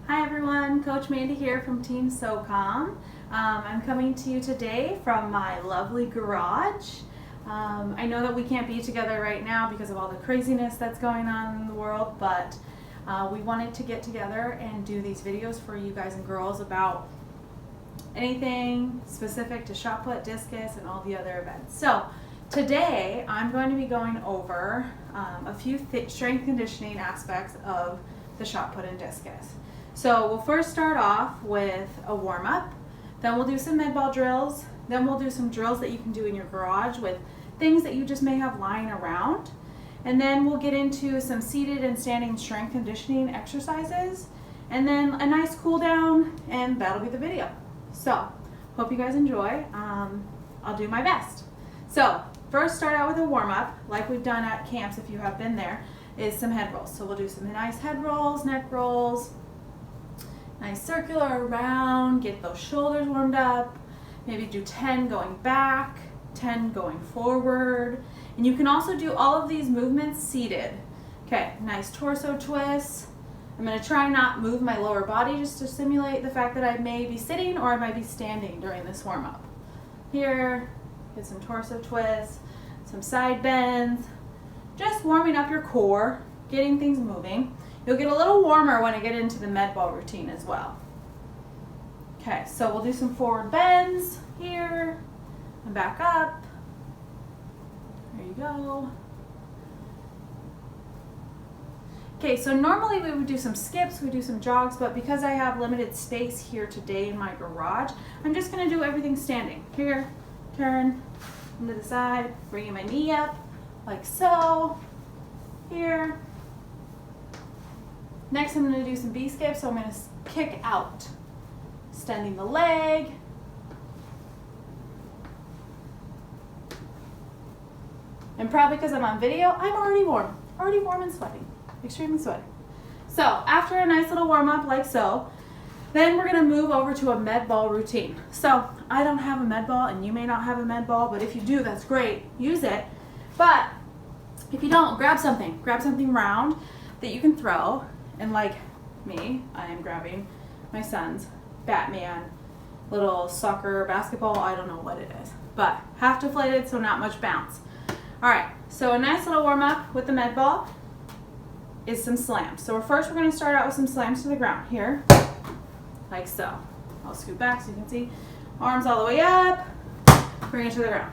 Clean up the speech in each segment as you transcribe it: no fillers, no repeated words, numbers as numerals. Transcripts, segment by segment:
Hi everyone, Coach Mandy here from Team SOCOM. I'm coming to you today from my lovely garage. I know that we can't be together right now because of all the craziness that's going on in the world, but we wanted to get together and do these videos for you guys and girls about anything specific to shot put, discus, and all the other events. So today I'm going to be going over a few strength conditioning aspects of the shot put and discus. So we'll first start off with a warm-up, then we'll do some med ball drills, then we'll do some drills that you can do in your garage with things that you just may have lying around, and then we'll get into some seated and standing strength conditioning exercises, and then a nice cool down, and that'll be the video. So hope you guys enjoy. I'll do my best. So first start out with a warm-up like we've done at camps if you have been there, is some head rolls. So we'll do some nice head rolls, neck rolls, nice circular around, get those shoulders warmed up, maybe do 10 going back, 10 going forward, and you can also do all of these movements seated. Okay, nice torso twists. I'm going to try not move my lower body just to simulate the fact that I may be sitting or I might be standing during this warm-up. Here, get some torso twists, some side bends, just warming up your core, getting things moving. You'll get a little warmer when I get into the med ball routine as well. Okay, so we'll do some forward bends here and back up. There you go. Okay, so normally we would do some skips, we do some jogs, but because I have limited space here today in my garage, I'm just gonna do everything standing. Here, turn, into the side, bringing my knee up, like so. Here. Next, I'm going to do some B skips, so I'm going to kick out, extending the leg. And probably because I'm on video, I'm already warm and sweating, extremely sweaty. So after a nice little warm up like so, then we're going to move over to a med ball routine. So I don't have a med ball, and you may not have a med ball, but if you do, that's great. Use it. But if you don't, grab something round that you can throw. And like me, I am grabbing my son's Batman little soccer basketball. I don't know what it is, but half deflated, so not much bounce. All right, so a nice little warm up with the med ball is some slams. So first we're going to start out with some slams to the ground here, like so. I'll scoot back so you can see. Arms all the way up, bring it to the ground.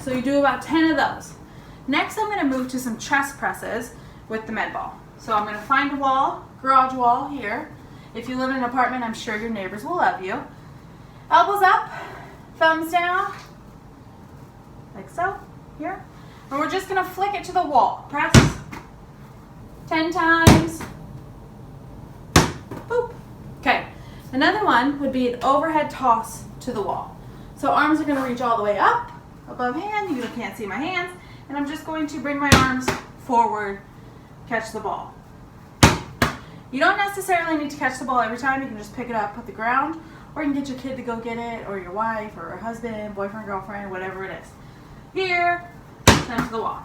So you do about 10 of those. Next, I'm going to move to some chest presses with the med ball. So I'm going to find a wall, garage wall here. If you live in an apartment, I'm sure your neighbors will love you. Elbows up, thumbs down, like so, here. And we're just going to flick it to the wall. Press 10 times. Boop. Okay. Another one would be an overhead toss to the wall. So arms are going to reach all the way up, above hand. You can't see my hands. And I'm just going to bring my arms forward, catch the ball. You don't necessarily need to catch the ball every time. You can just pick it up, put the ground, or you can get your kid to go get it, or your wife, or a husband, boyfriend, girlfriend, whatever it is. Here, then to the wall.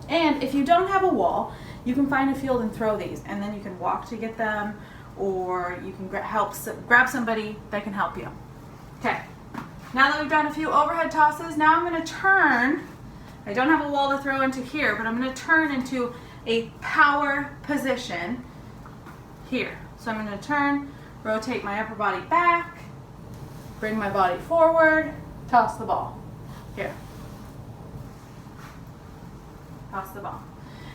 And if you don't have a wall, you can find a field and throw these, and then you can walk to get them, or you can grab somebody that can help you. Okay. Now that we've done a few overhead tosses, now I'm going to turn. I don't have a wall to throw into here, but I'm going to turn into a power position here. So I'm going to turn, rotate my upper body back, bring my body forward, toss the ball. Here. Toss the ball.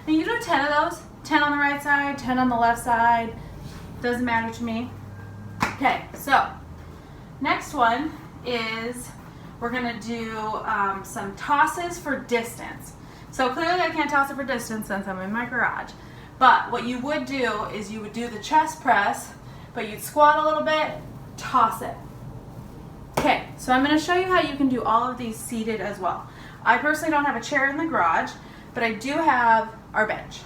And you do 10 of those, 10 on the right side, 10 on the left side. Doesn't matter to me. Okay, so next one is we're going to do some tosses for distance. So clearly I can't toss it for distance since I'm in my garage. But what you would do is you would do the chest press, but you'd squat a little bit, toss it. Okay, so I'm going to show you how you can do all of these seated as well. I personally don't have a chair in the garage, but I do have our bench.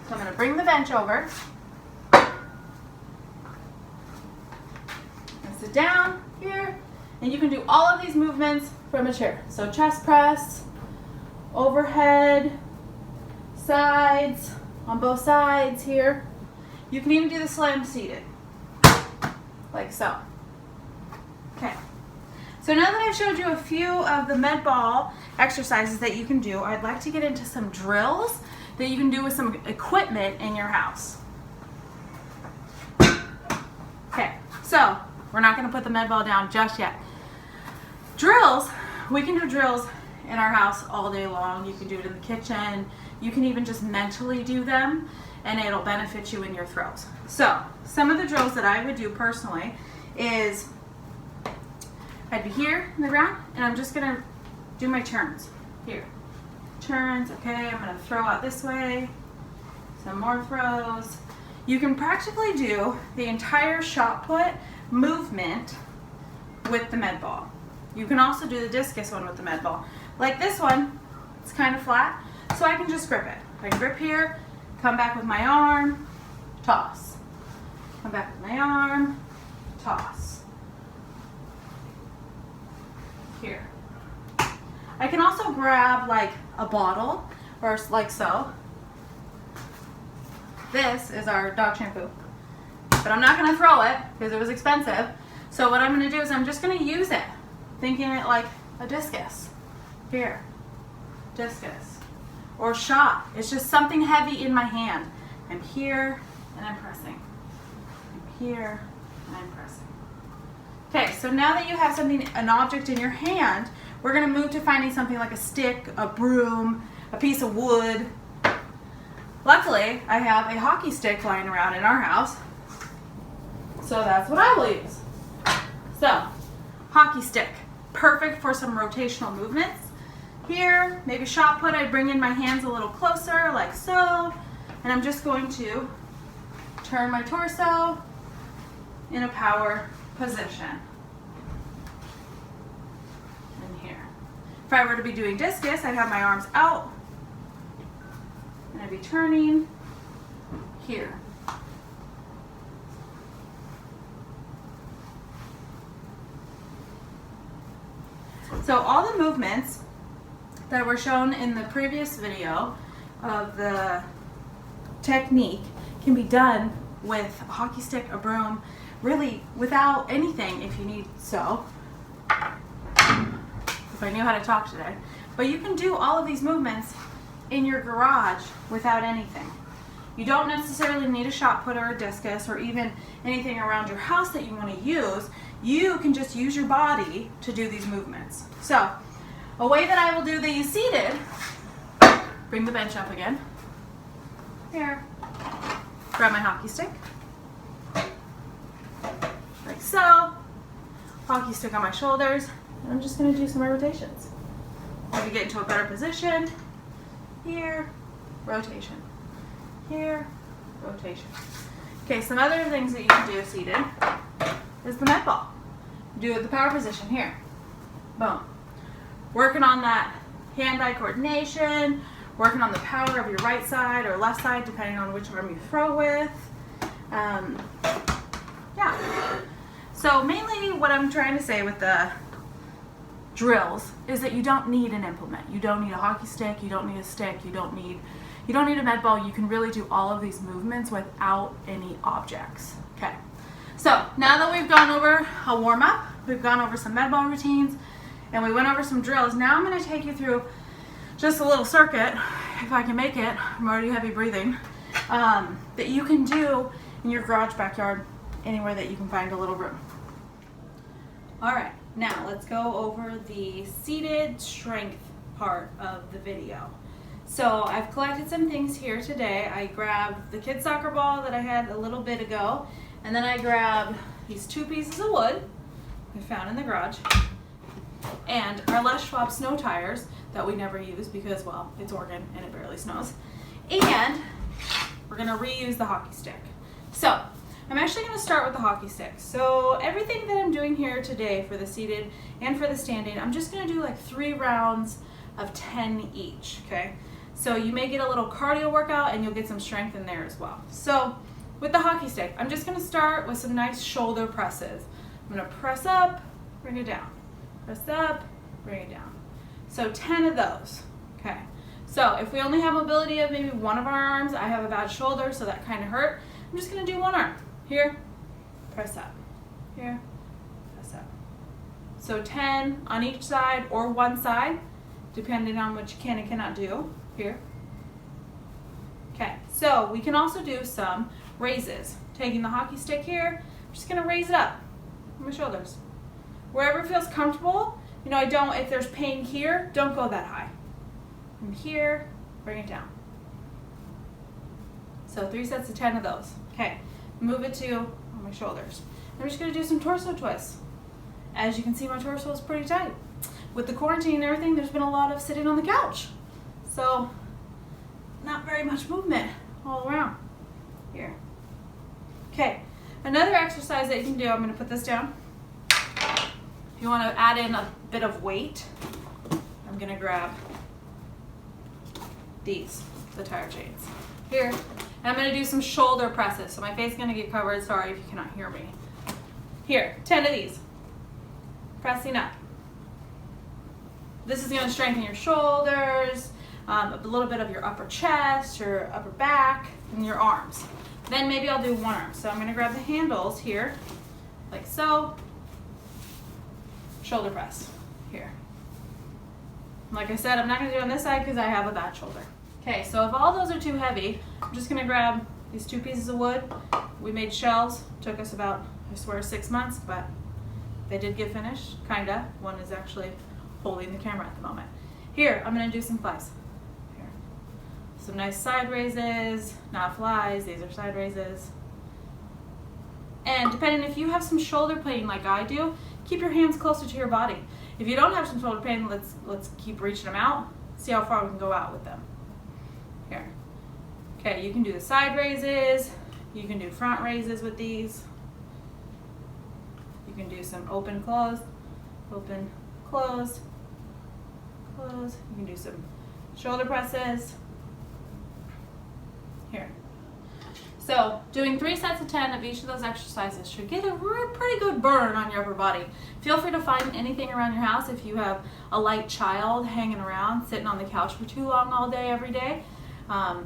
So I'm going to bring the bench over. Sit down here, and you can do all of these movements from a chair. So chest press, overhead, sides, on both sides here. You can even do the slam seated, like so. Okay. So now that I've showed you a few of the med ball exercises that you can do, I'd like to get into some drills that you can do with some equipment in your house. Okay, so we're not going to put the med ball down just yet. Drills, we can do drills in our house all day long. You can do it in the kitchen. You can even just mentally do them, and it'll benefit you in your throws. So some of the drills that I would do personally is I'd be here in the ground, and I'm just gonna do my turns. Here, turns, okay, I'm gonna throw out this way, some more throws. You can practically do the entire shot put movement with the med ball. You can also do the discus one with the med ball. Like this one, it's kind of flat, so I can just grip it. I can grip here, come back with my arm, toss. Come back with my arm, toss. Here. I can also grab like a bottle, or like so. This is our dog shampoo, but I'm not gonna throw it because it was expensive. So what I'm gonna do is I'm just gonna use it, thinking it like a discus. Here, discus, or shot. It's just something heavy in my hand. I'm here and I'm pressing. I'm here and I'm pressing. Okay, so now that you have something, an object in your hand, we're gonna move to finding something like a stick, a broom, a piece of wood. Luckily, I have a hockey stick lying around in our house, so that's what I will use. So, hockey stick, perfect for some rotational movements. Here, maybe shot put, I bring in my hands a little closer, like so, and I'm just going to turn my torso in a power position. And here. If I were to be doing discus, I'd have my arms out, and I'd be turning here. So all the movements that were shown in the previous video of the technique can be done with a hockey stick, a broom, really without anything if you need so. If I knew how to talk today. But you can do all of these movements in your garage without anything. You don't necessarily need a shot put or a discus or even anything around your house that you want to use. You can just use your body to do these movements. So, a way that I will do these seated, bring the bench up again. Here. Grab my hockey stick. Like so. Hockey stick on my shoulders. And I'm just going to do some rotations. Maybe get into a better position. Here. Rotation. Here. Rotation. Okay, some other things that you can do seated is the med ball. Do it the power position here. Boom. Working on that hand-eye coordination, working on the power of your right side or left side, depending on which arm you throw with. Yeah. So mainly what I'm trying to say with the drills is that you don't need an implement. You don't need a hockey stick, you don't need a stick, you don't need a med ball. You can really do all of these movements without any objects. Okay. So now that we've gone over a warm-up, we've gone over some med ball routines, and we went over some drills. Now I'm going to take you through just a little circuit, if I can make it. I'm already heavy breathing. That you can do in your garage, backyard, anywhere that you can find a little room. All right, now let's go over the seated strength part of the video. So I've collected some things here today. I grabbed the kid's soccer ball that I had a little bit ago, and then I grabbed these 2 pieces of wood I found in the garage, and our Les Schwab snow tires that we never use because, well, it's Oregon and it barely snows. And we're gonna reuse the hockey stick. So I'm actually gonna start with the hockey stick. So everything that I'm doing here today for the seated and for the standing, I'm just gonna do like 3 rounds of 10 each, okay? So you may get a little cardio workout and you'll get some strength in there as well. So with the hockey stick, I'm just gonna start with some nice shoulder presses. I'm gonna press up, bring it down. Press up, bring it down. So 10 of those, okay? So if we only have mobility of maybe one of our arms, I have a bad shoulder, so that kind of hurt. I'm just gonna do one arm. Here, press up. Here, press up. So 10 on each side or one side, depending on what you can and cannot do. Here. Okay, so we can also do some raises. Taking the hockey stick here, I'm just gonna raise it up on my shoulders. Wherever it feels comfortable, you know, if there's pain here, don't go that high. From here, bring it down. So 3 sets of 10 of those. Okay, move it to on my shoulders. I'm just gonna do some torso twists. As you can see, my torso is pretty tight. With the quarantine and everything, there's been a lot of sitting on the couch. So, not very much movement all around. Here. Okay, another exercise that you can do, I'm gonna put this down. If you wanna add in a bit of weight, I'm gonna grab these, the tire chains. Here, and I'm gonna do some shoulder presses. So my face is gonna get covered, sorry if you cannot hear me. Here, 10 of these. Pressing up. This is gonna strengthen your shoulders, a little bit of your upper chest, your upper back, and your arms. Then maybe I'll do one arm. So I'm gonna grab the handles here, like so. Shoulder press, here. Like I said, I'm not gonna do it on this side because I have a bad shoulder. Okay, so if all those are too heavy, I'm just gonna grab these 2 pieces of wood. We made shells, took us about, I swear, 6 months, but they did get finished, kinda. One is actually holding the camera at the moment. Here, I'm gonna do some flies. Here. Some nice side raises, not flies, these are side raises. And depending if you have some shoulder pain like I do, keep your hands closer to your body. If you don't have some shoulder pain, let's keep reaching them out, see how far we can go out with them. Here. Okay, you can do the side raises, you can do front raises with these. You can do some open, close, open, close, close. You can do some shoulder presses. Here. So doing 3 sets of 10 of each of those exercises should get a pretty good burn on your upper body. Feel free to find anything around your house. If you have a light child hanging around, sitting on the couch for too long all day, every day,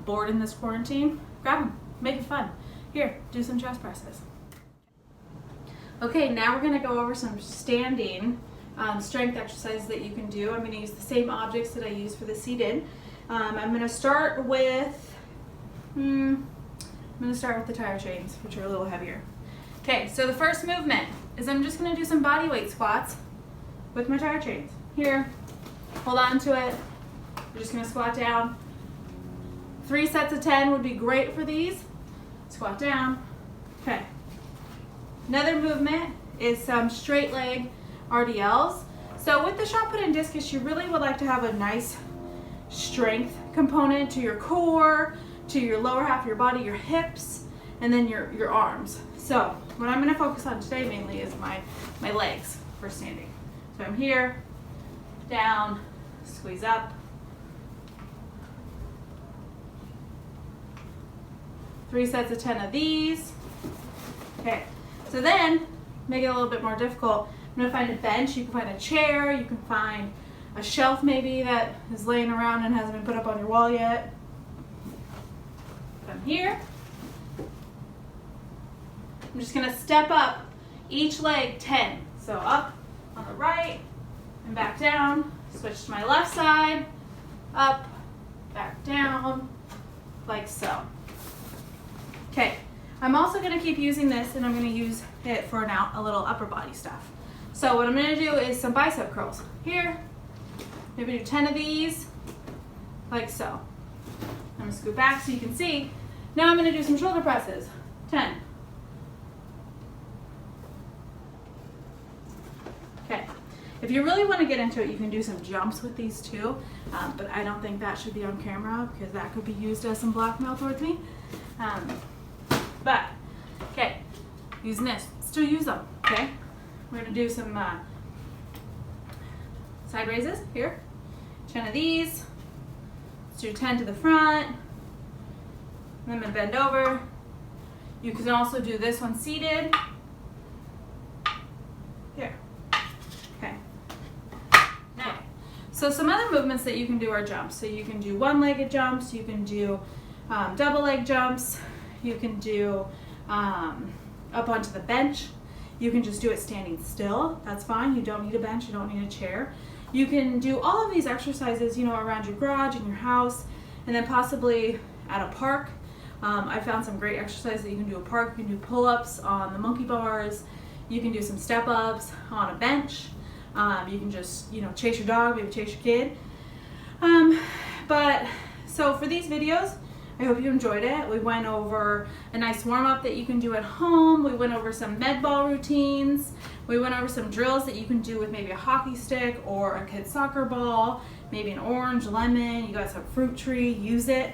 bored in this quarantine, grab them, make it fun. Here, do some chest presses. Okay, now we're gonna go over some standing strength exercises that you can do. I'm gonna use the same objects that I use for the seated. I'm gonna start with, the tire chains, which are a little heavier. Okay, so the first movement is I'm just gonna do some body weight squats with my tire chains. Here, hold on to it. We're just gonna squat down. 3 sets of 10 would be great for these. Squat down. Okay. Another movement is some straight leg RDLs. So with the shot put and discus, you really would like to have a nice strength component to your core, to your lower half of your body, your hips, and then your arms. So what I'm gonna focus on today mainly is my legs for standing. So I'm here, down, squeeze up. 3 sets of 10 of these. Okay, so then, make it a little bit more difficult. I'm gonna find a bench, you can find a chair, you can find a shelf maybe that is laying around and hasn't been put up on your wall yet. From here, I'm just gonna step up each leg 10. So up on the right and back down, switch to my left side, up, back down, like so. Okay, I'm also gonna keep using this and I'm gonna use it for now a little upper body stuff. So what I'm gonna do is some bicep curls. Here, maybe do 10 of these, like so. I'm gonna scoot back so you can see. Now I'm gonna do some shoulder presses, 10. Okay, if you really wanna get into it, you can do some jumps with these too, but I don't think that should be on camera because that could be used as some blackmail towards me. But, okay, using this, still use them, okay? We're gonna do some side raises here. 10 of these. Let's do 10 to the front. And I'm gonna bend over. You can also do this one seated. Here, okay. Now, so So some other movements that you can do are jumps. So you can do one-legged jumps, you can do double leg jumps, you can do up onto the bench. You can just do it standing still. That's fine. You don't need a bench, you don't need a chair. You can do all of these exercises, you know, around your garage, in your house, and then possibly at a park. I found some great exercises that you can do at a park. You can do pull-ups on the monkey bars. You can do some step-ups on a bench. You can just, you know, chase your dog, maybe chase your kid. But so for these videos, I hope you enjoyed it. We went over a nice warm-up that you can do at home. We went over some med ball routines. We went over some drills that you can do with maybe a hockey stick or a kid's soccer ball, maybe an orange, lemon. You got some fruit tree, use it.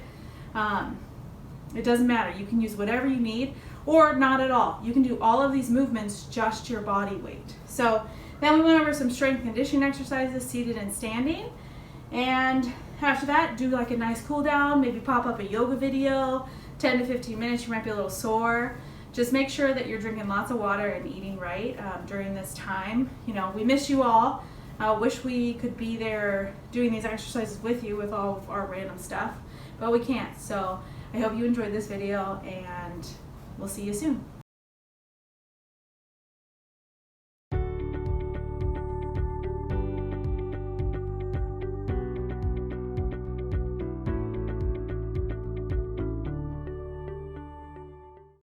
It doesn't matter. You can use whatever you need or not at all. You can do all of these movements just your body weight. So then we went over some strength conditioning exercises, seated and standing. And after that, do like a nice cool down, maybe pop up a yoga video, 10 to 15 minutes, you might be a little sore. Just make sure that you're drinking lots of water and eating right during this time. You know, we miss you all. Wish we could be there doing these exercises with you with all of our random stuff, but we can't. So I hope you enjoyed this video and we'll see you soon.